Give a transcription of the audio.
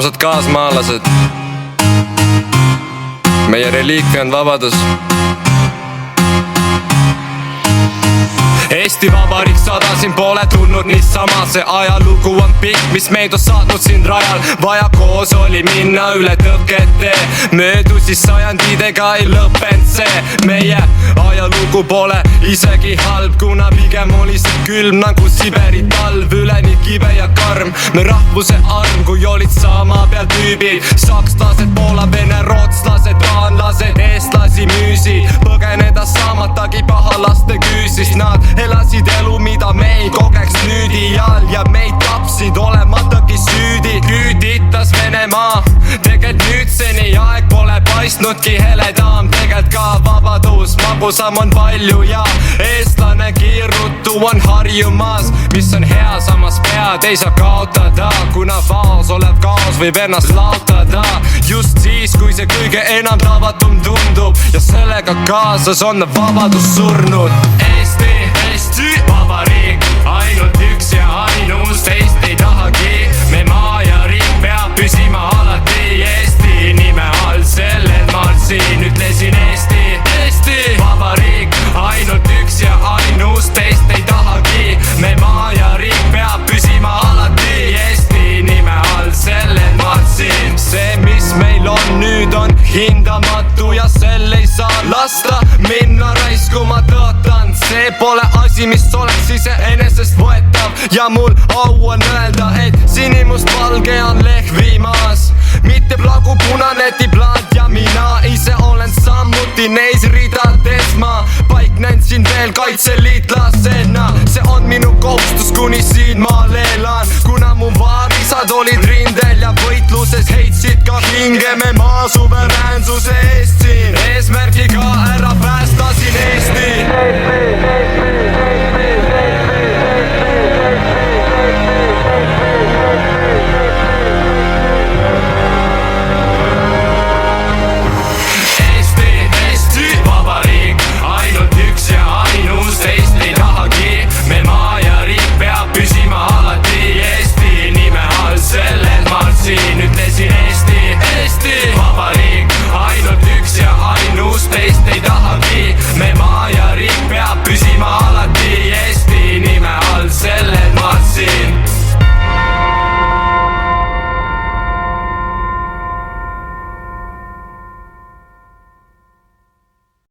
armsad kaasmaalased, meie reliikvia on vabadus. Eesti Vabariik 100 siin pole tulnud niisama, see ajalugu on pikk, mis meid on saatnud siin rajal. Vaja koos oli minna üle tõkete, möödusi sajandidega ei lõppenud see. Meie ajalugu pole isegi halb, kuna pigem oli see külm nagu Siberi talv, üleni kibe ja karm. Me rahvuse arm, kui olid sama peal tüübid, sakslased, poola, vene, rootslased, taanlased, eestlasi müüsi, põgeneda saamatagi pahalaste küüsist. Nad elasid elu, mida me ei kogeks nüüdi all ja meid tapsid olematagi süüdi. Küüditas Venemaa, tegelt nüüdseni aeg pole paistnudki heledam. Tegelt ka vabadus, magusam on palju ja eestlanegi ruttu on harjumas. Mis on hea, samas pead ei saa kaotada, kuna vaos olev kaos võib ennast laotada. Just siis, kui see kõige enam tavatum tundub ja sellega kaasas on vabadus surnud. Eesti Vabariik, ainult üks ja ainus, teist ei tahagi. Me maa ja riik peab püsima alati Eesti nime all, sellel maal siin ütlesin Eesti Vabariik, ainult üks ja ainus, teist ei tahagi. Me maa ja riik peab püsima alati Eesti nime all, sellel maal siin. See, mis meil on nüüd, on hindamatu ja sel ei saa lasta minna raisku. Ma tõotan, see pole asi, mis oleks iseenesest võetav ja mul au on öelda, et sinimustvalge on lehvimas, mitte plagu punaneti plaat ja mina ise olen samuti neis ridades. Ma paiknen siin veel kaitseliitlasena, see on minu kohustus, kuni siin maal elan, kuna mu vaarisad olid rindel ja võitluses heitsid ka hinge me maa suveräänsuse eest siin.